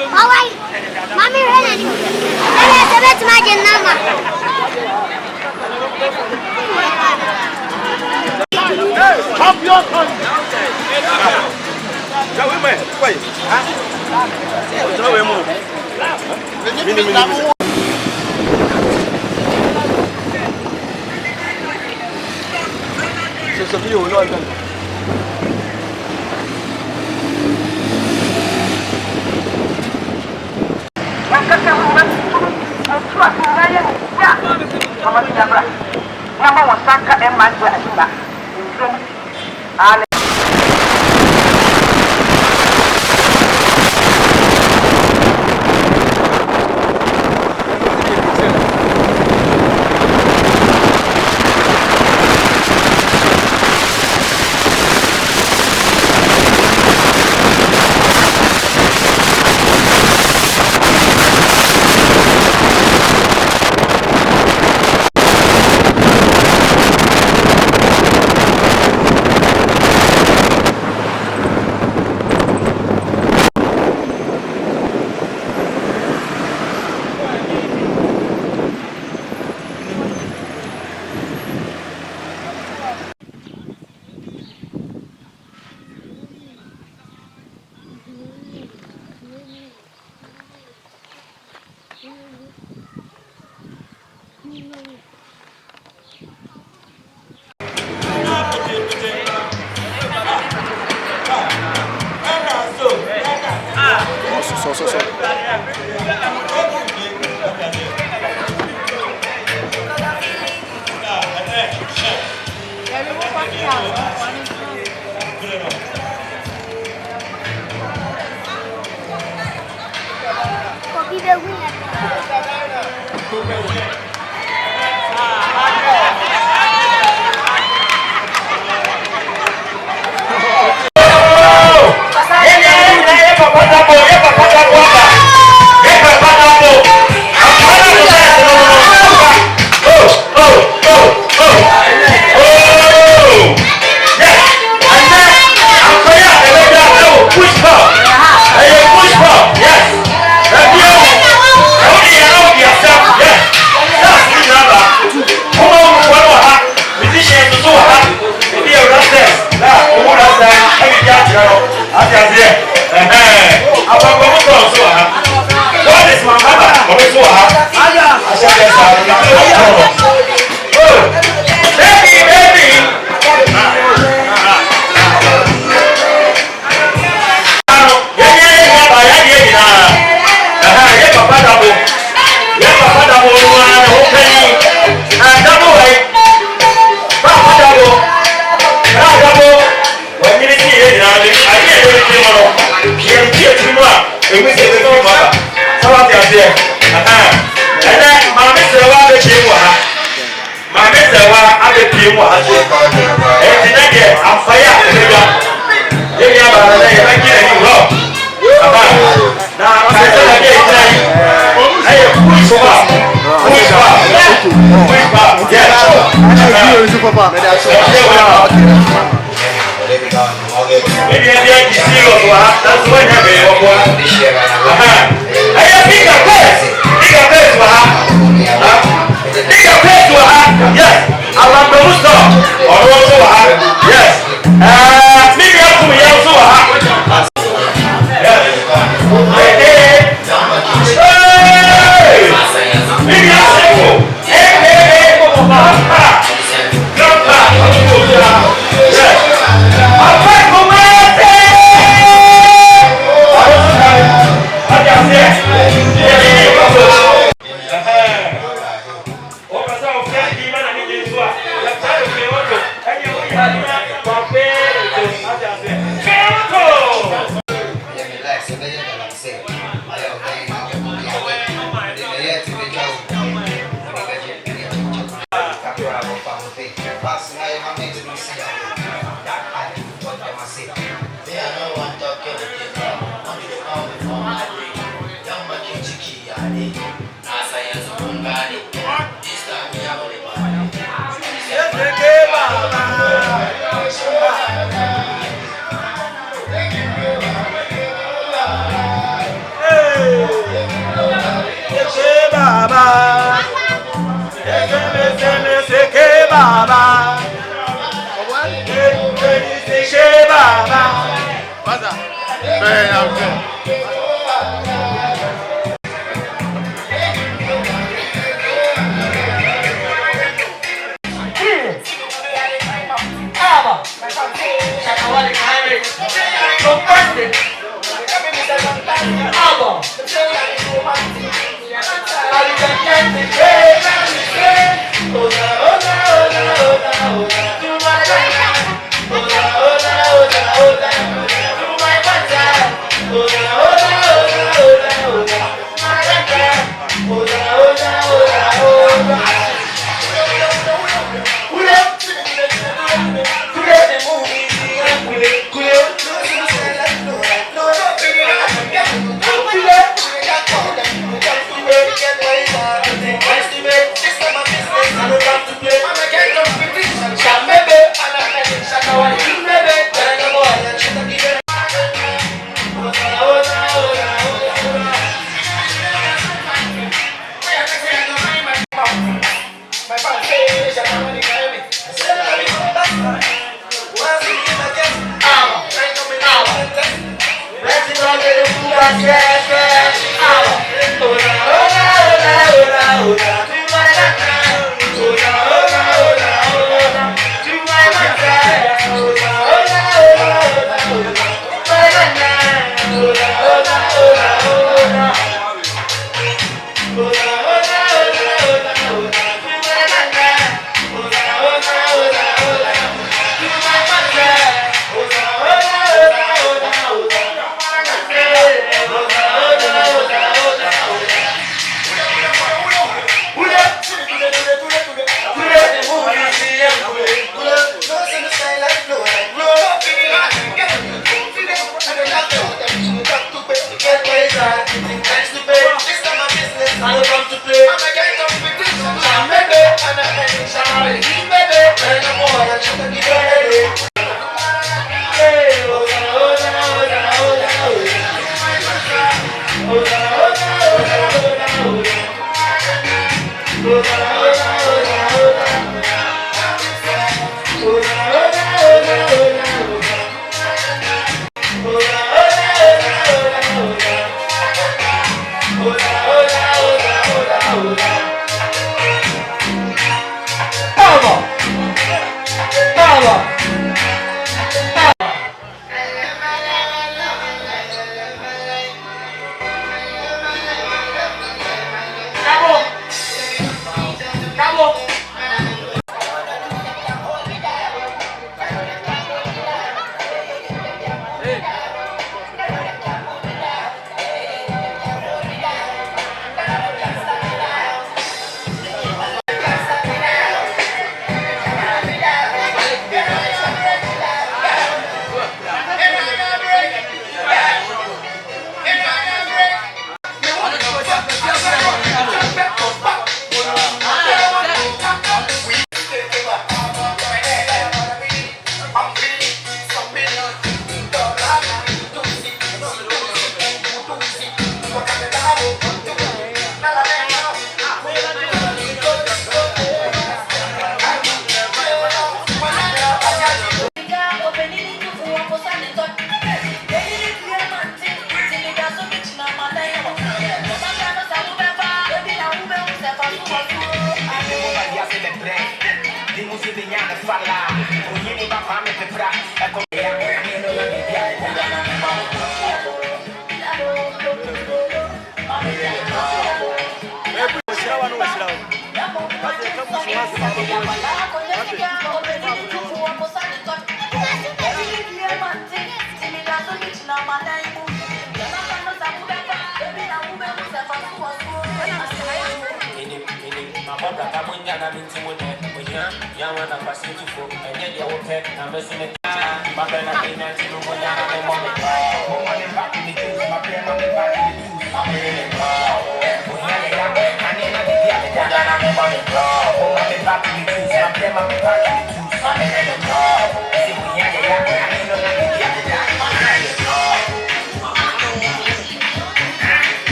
Alright, Mommy ready. That's a bit magic number. Up your tongue. Wait. C'est ce vidéo là. Maame Serwaa be chemu ha. Maame Serwaa abe chemu ha. Etina de afaya ebega. Yenya ba na ye ba gire ni ro. Aba. Na se se la ke itra yi. Aye push ba. Push ba. Push ba. Yes. Papa. Maybe I didn't see you. That's what happened. Aye bigger place. Bigger place to have. Bigger place to have. Yes. Around the rooster. Or also have. Yes. Maybe I come here also have. Yes. Maybe I say so. Hey. Come back. Yes. Papa Kumasi.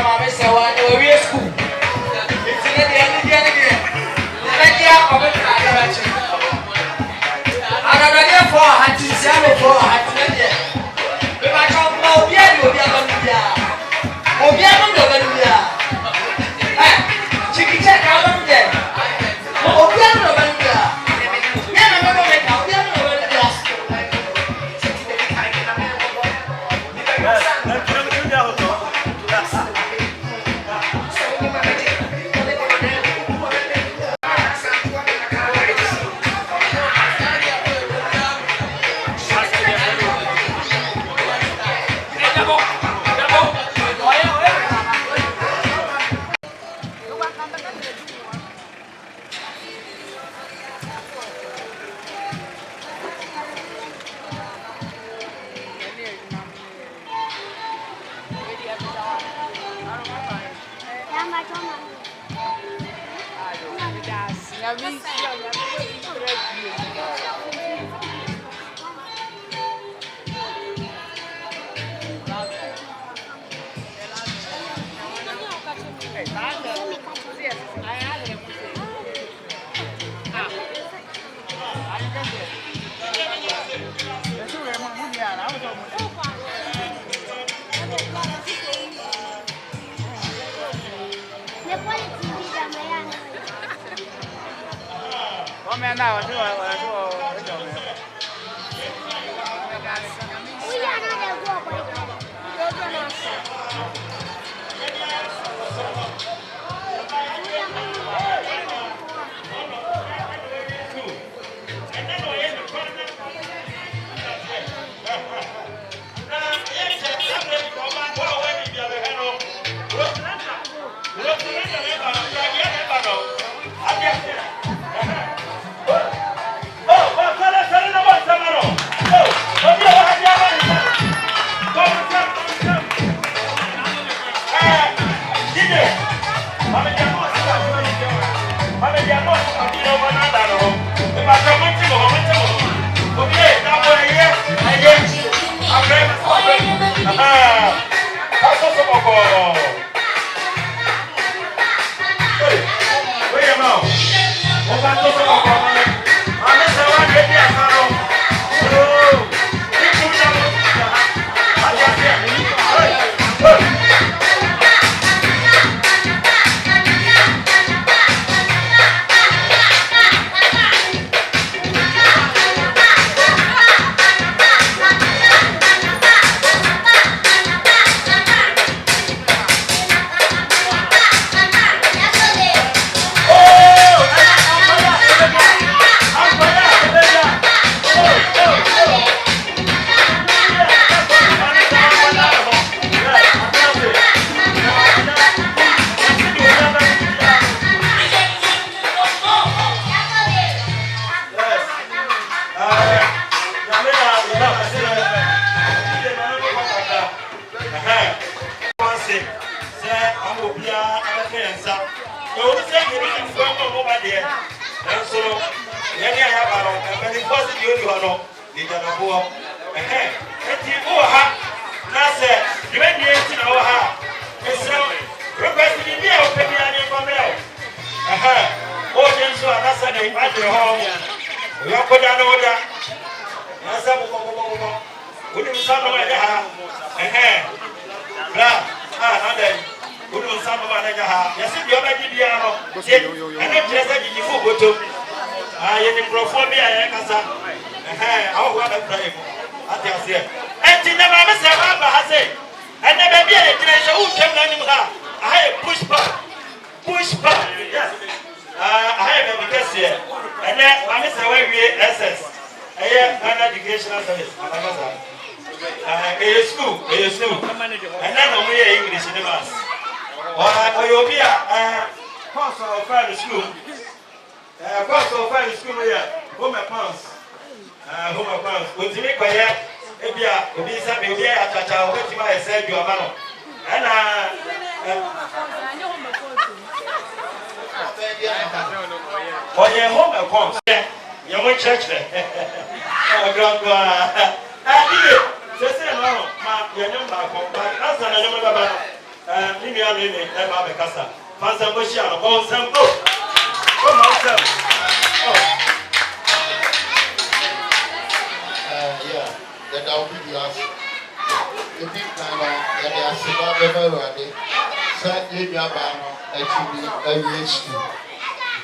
Maame Serwaa no we school. It's in the end. Let ya come and I don't know for hat, for hat.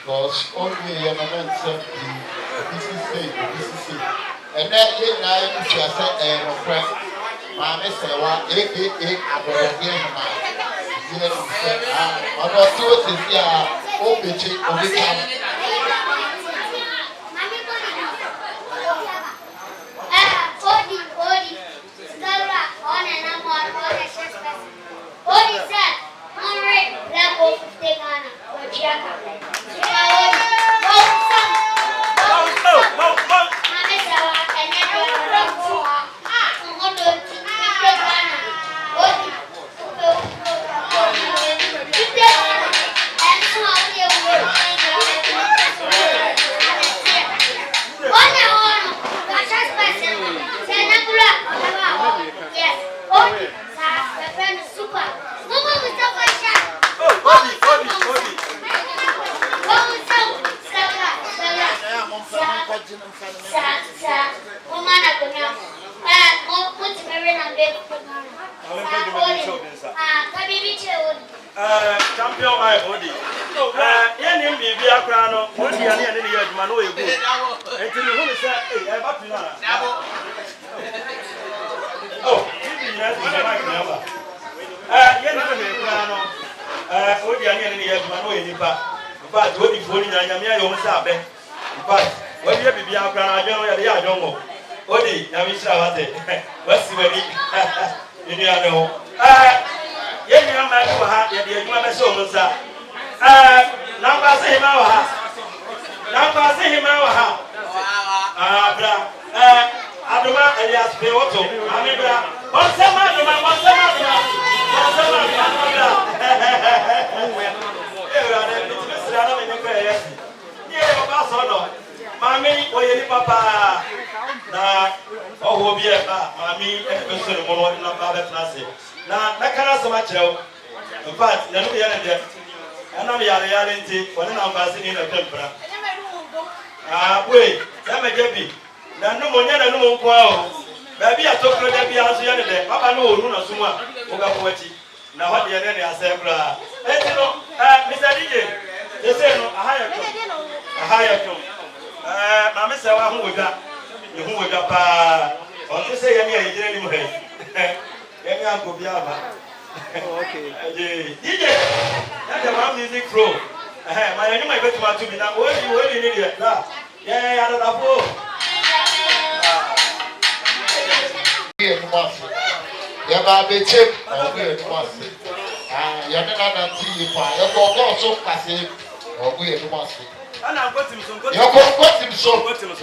Because only a moment this is and then you know if you say and friend Maame Serwaa aka Agric ọdọ tí ó sì sí ó bèjì oníkà. Champion my body. Any baby akrano, what you are near the edge, man, no, you go. Until you want to say, hey, I'm back to now. Oh, you have my number. Never akrano. What you are near the edge, man, no, you but what if only I am here, you must have been. But when you be akrano, I don't know. Odi, Namisha, what's the way? You know. Yen you ma ko ha ye de adwuma be so mo sa number say ma wa ha bra aduma Elias pe woto ami bra on se ma aduma bra e bra de ti sira na me ne ka yes ye o ba so no mami o ye ni papa na o ho bi e ba mami e be so no mo na ba be class na nakara so makyerɛw in fact na no yɛ ne de ana me yare nti wone na mbase ni na tempra boy na majabi na no monya na no mo nko a o ba bi atokro da bi aso yɛ ne de papa no oru na so mu a wo ga ko achi na ho de ne ne asɛbra enti no Mr. DJ ese no ahaya to Maame Serwaa ho wodwa ne ho wodwa pa on to say yɛ ne yɛ gire ni mo he Yemi anko biaba. Okay. DJ. That's the music flow. My name is Betu to me now. What you need it? Yeah, I don't know. Yaba beche, oguye tumase. Yanena na ti pa. Yako go so kase, oguye tumase. Ana ngotim so. Yako ngotim so.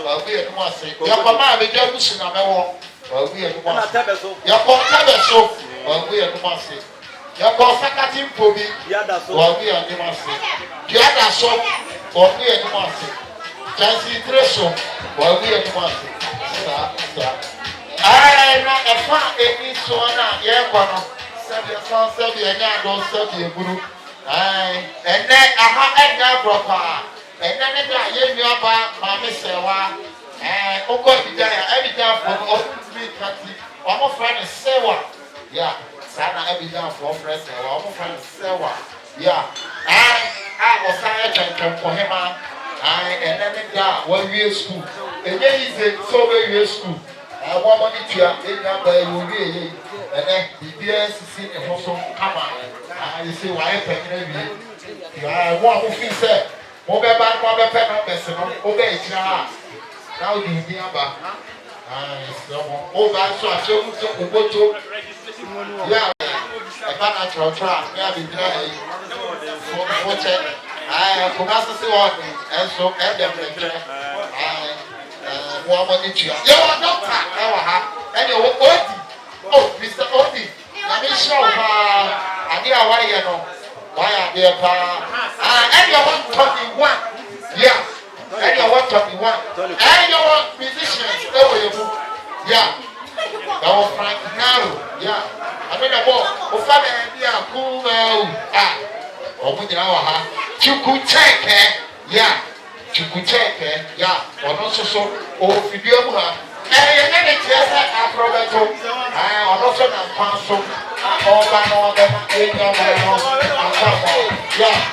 Oguye tumase. Yako ma be jabu sina mewo. Oguye tumase. Yako tabeso, oguye tumase. Yako sakati mpobi. Oguye tumase. Yada so, oguye tumase. Jansi treso, oguye tumase. Sa. No, a far any sona, Yakono, Sabi, and I don't study a guru. And then I have a proper, and then I gave you about Maame Serwaa, and Oko Bidaya, every time from open to me, country, almost friend is Serwaa. Yeah, Sana every time for friends, almost friend is Serwaa. Yeah, I was tired for him, and then that one year school, and then he's a so very school. I want money to have by you, and then the BSC and also come on. You see why I want to feel said, Mobile Bank, Mobile Pen, Besson, obey each other. Now you hear about over so I show you go to yeah, a financial track, maybe for check. I Kumas and so and them. Woman, you are doctor. And you Odi. Oh, Mr. Odi. Let me show I dear why you know. Why are there? And you want 21. Yeah. And you want 21. And you want musicians. Yeah. That was Frank Naro. Yeah. I mean, the ball. Oh, father, yeah, cool. Oh, we know, you could take it. Yeah. Chukucheke, yeah, or also so, or video, and then it's a probato, and also a council, all by all the yeah,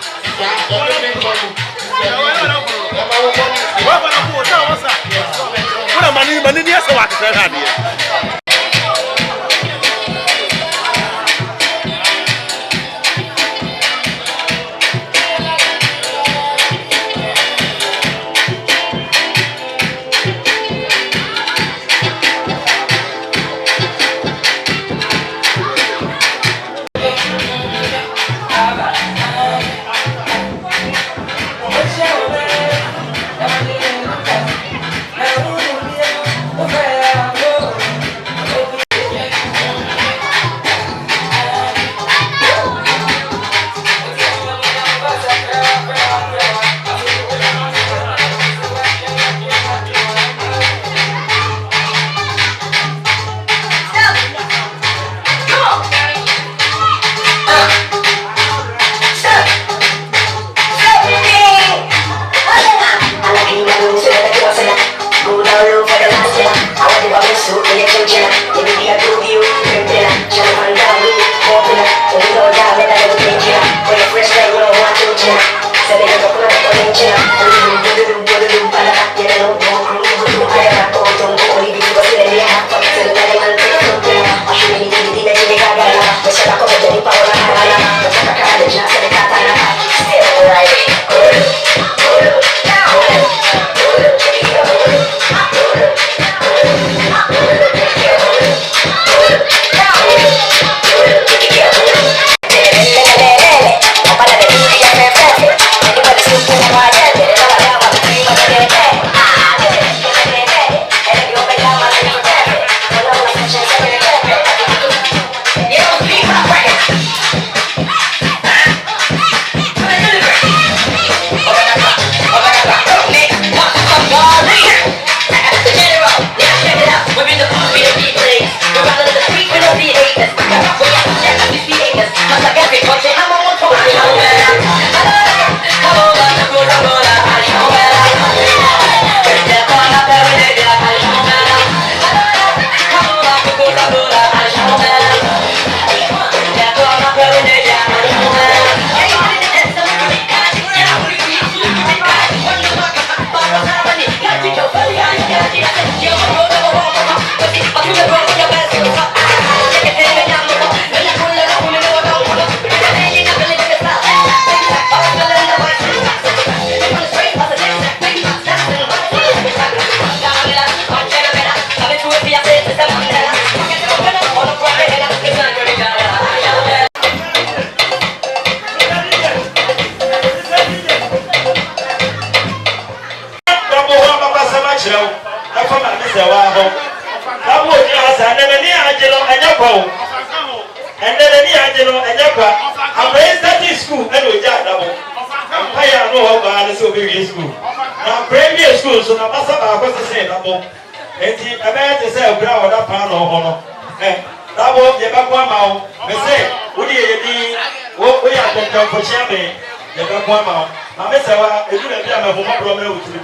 Maame Serwaa, edu na bi a me ho problem e wutiri.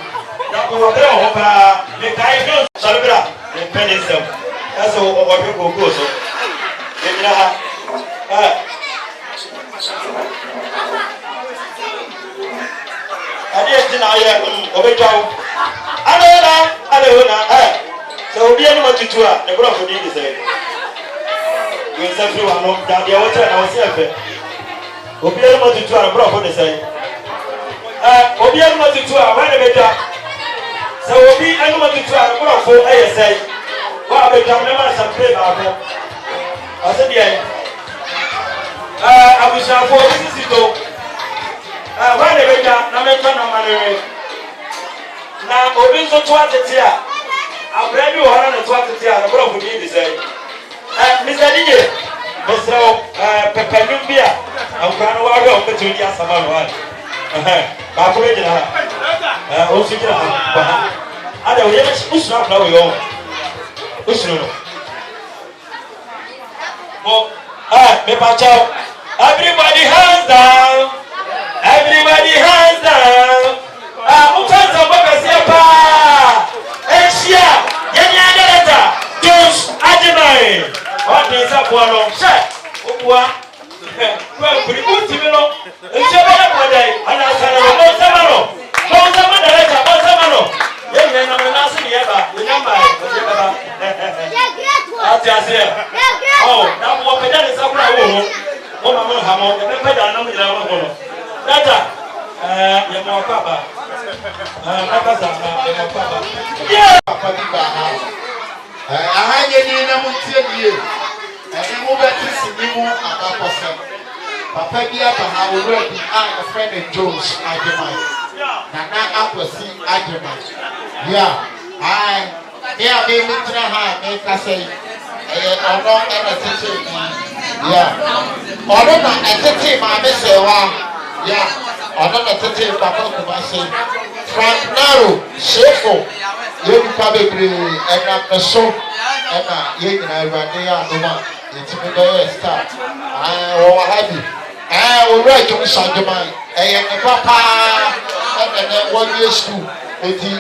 Na ko wo bere ho pa, me kai no salibra, me penisem. Eso o hwe ko so. E mira ha. Ade ti na ye obetwawo. Alona, so obi enu matutu a, e bro fo di say. We say free one no, da dia water na wose efe. Obi enu matutu a, bro fo dey say. Obi enu matutu a, when e beta. So obi enu matutu a, bro fo e say. Wa beta me ma some pray ba ko. Ase dia. Abusha fo sisito. When e beta na me twa na manere. Na obi nso to atete a abrani wo hana to atete a bro fo di say. Mr. DJ, Mr. Pepanum bia, ankwa no wa hwe o petu di asama no wa. Ba ko be jina ha. O si jina ha. Ada wo ye usuna na wo yo. Usuna no. Mo me pa chao. Everybody hands down. Everybody hands down. Utanza mbaka siapa. Eshia, yeni adeleta. Dos ajimai. What is up, one? Check. Well, pretty good to me. It's a better one day. And I said, no, Samano. No, Samano. Yeah, man, I'm not seeing you ever. Remember, that's just here. Oh, now what better is up now? Oh, Mamma Hamon, the better than I'm Data, you're more papa. Yeah, Papa. Ahanye ni na mutie die. Ene mo beti sinimu akakose. Papa bi aba ha already a friend Jones Ajimai. Nana akwasi Ajimai. Yeah. Me a be mitra ha me ka say. Ono na tete. Yeah. Ono na tete Maame Serwaa. Yeah. Ono na tete Papa Kumasi. Frank Naro, Shefo. You can be a so and you can have a no it's a start. I will have you. I will write to Sanjaman. I am a papa and then 1 year school with the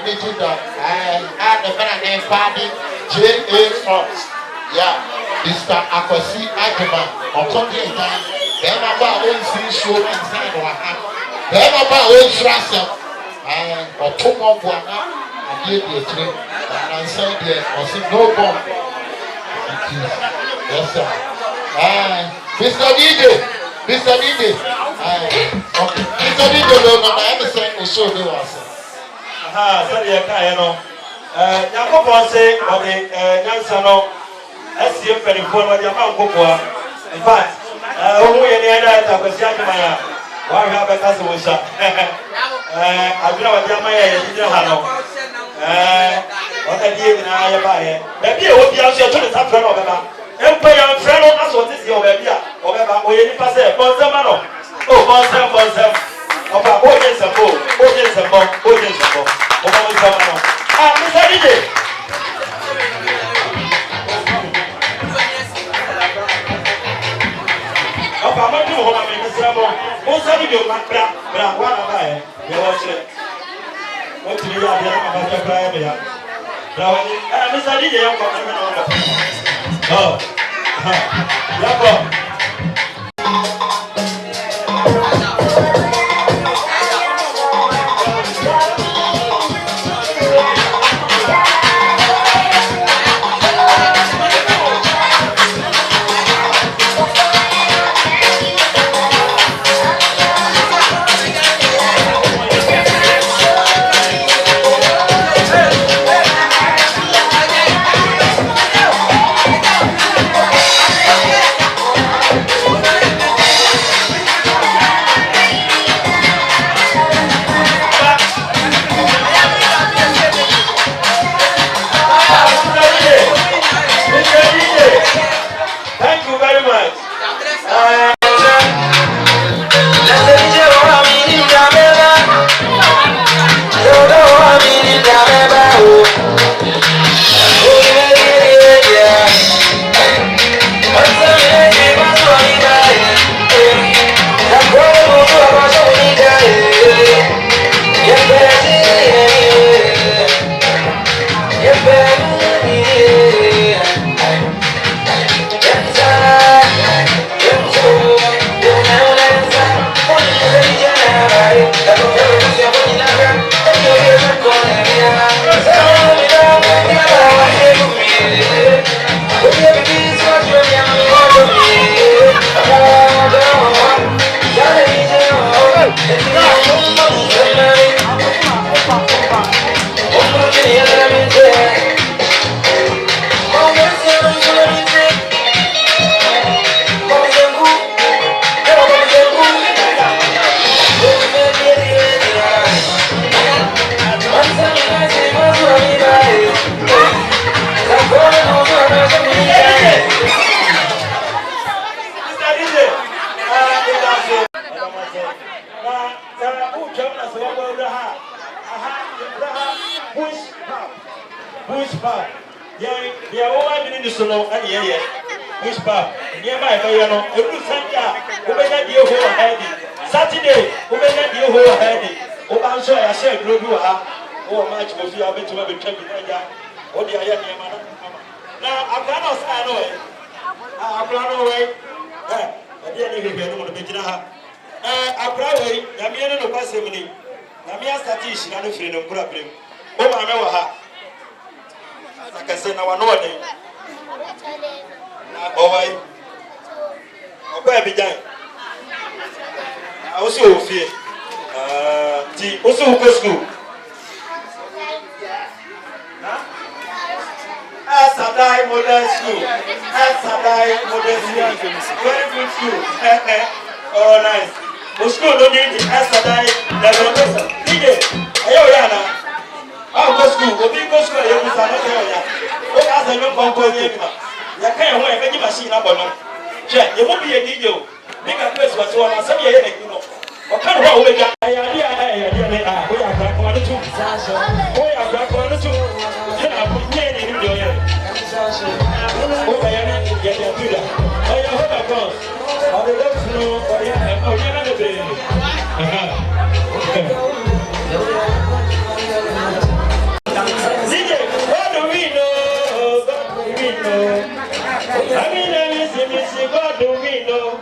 meeting that I had a man named Paddy J.A. Fox. Yeah, Mr. Akwasi Ajima or something like that. Then about own see show inside our hand. Then about own trust or 2 more one. I did the trip and I said there was no bomb. Yes, sir. Mr. DJ. Okay. Mr. DJ, no, I ever said the show they was. Sorry, I know. Nyarko say, okay, Nyansano, SCM for the phone with your mouth. In fact, who any other type of Siamaya, why have a cousin with her? I don't know what Yamaya is. What I did in our buyer. Maybe I would be out here to the top friend of Baba. Empire friend of us what is your baby or Baba or any passer, Bonsamano. Oh, Bonsam. About audience and more, audience and more, audience and more. Mr. DJ. video bra one by you watch it. What do you have here about your private? Mr. DJ, you're coming over. Oh, Yaw. Saturday, who may not be a whole heady. Oh, I'm sorry, I said, Grogu, oh, much was you have to have a check in India. Oh, the Ayana. Now, I'm not saying, I'm not away. I didn't even get on the Begina. I probably, Yamian of Passimony. Namia Statish, and a friend of Problem. Oh, I know her. Like I said, now I know it. Oh, I baby done. I also fear. The also go school. Asadai Modern School. Asadai Modern School. Very good school. Oh, nice. The school don't need the Asadai. DJ, Ayana. I'll go school. We'll be go school. You'll be Sanoya. Oh, as I don't go to you. You can't wear any machine up on them. Check, you won't be a DJ. Make a place was one. I said, you know. What kind of way I am? We are back on the two. We are back on the two. I put me in your head. Oh, I am not getting a good. I hope I come. I will let you know what I am. Oh, you're not a baby. What do we know? What do we know? I mean, what do we know?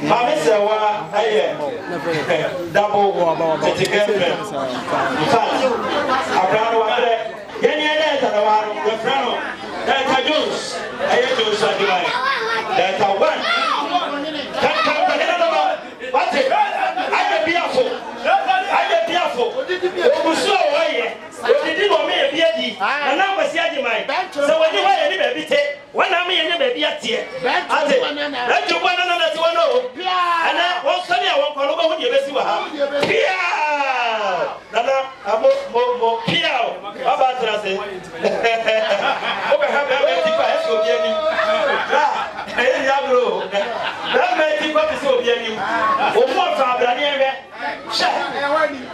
Maame Serwaa, Dabo, so when you wear any baby, when I'm in a baby at here, let you one another to know. And I won't tell you I won't call over when you best you have. Pia! Nana, I'm more Pia. How about that? Over have a 55 so get me. Hey, Yabro. fa brani ewe sha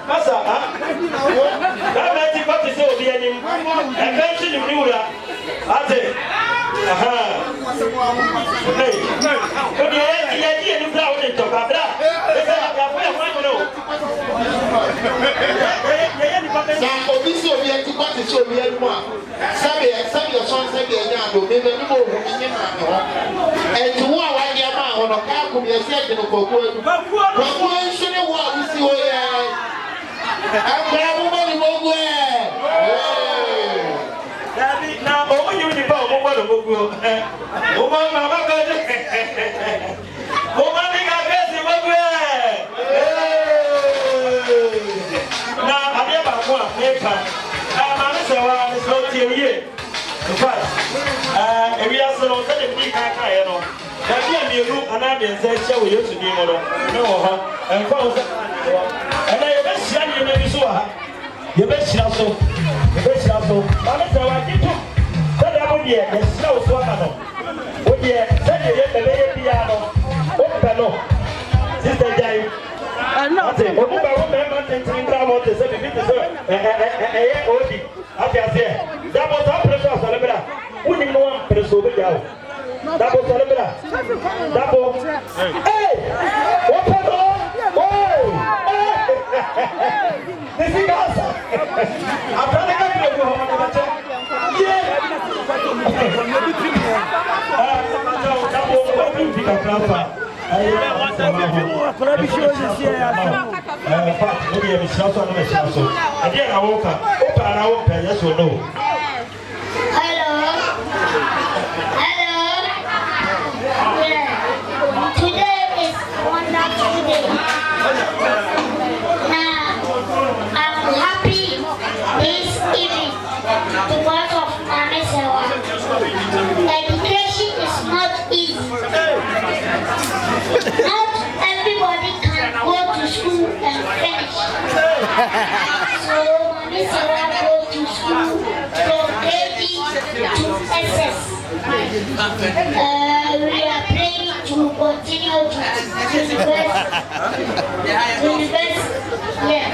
masa ha da na ti pati se obi anim e kan ti ni wura ate aha hey ko di e ni bra o ni to ba bra e se ya fo ya fo no ye ni papa na obi se obi enti pati se obi anim a sabe son sabe nya do me me mo hu ni ma no enti wo a wa dia ma ho no ka ko me se de no ko ko adu ko nso ne wo a wo si ho ye akra mo mo ni mo go David na o you ni ba o mo mo go o ma ma ka de o ma ni ga be si mo go na abia ba ko a me ka Maame Serwaa is not here. In fact, we are so that the big car, you know. That be a new and I mean, say, shall we use to be more? No, and for and I bet you may so. You bet you also. You bet you also. Maame Serwaa, you took that would be a slow swallow. Oh, yeah, send you the baby piano. Oh, no. Sister Jay. I know. Okay, what about thinking about the 7 okay, I say, that was our pressure of Salabra. We didn't know press over there. That was Salabra. That was. Hey! What happened? Oh! This is awesome. I'm trying to get you home. Yeah! That was what we pick up. Today is wonderful day. Now, I'm happy this evening because of Maame Serwaa. Education is not easy. Not everybody can go to school and finish. So Maame Serwaa go to school from KG to SS. We are praying to continue to university. Yeah.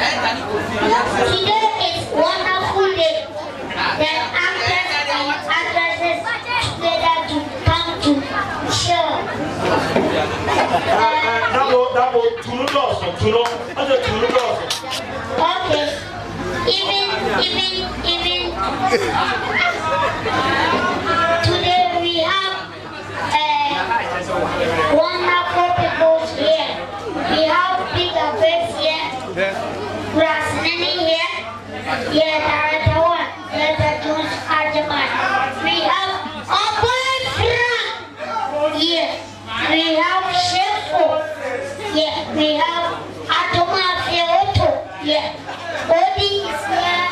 Today is wonderful day. The actors and actresses together to come to show. Okay. Even today we have wonderful people here. We have bigger birds here. Grasnani here. Yeah, Director One. Director Jones Arjaman. We have a boyfriend here. We have Shefo. Yeah, we have Atoma Feoto. Yeah. Odi is here.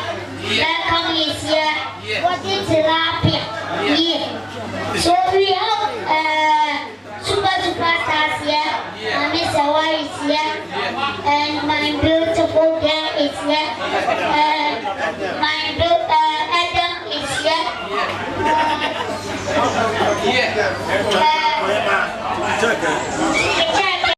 Malcolm is here. What is Rapia? Yeah. So we have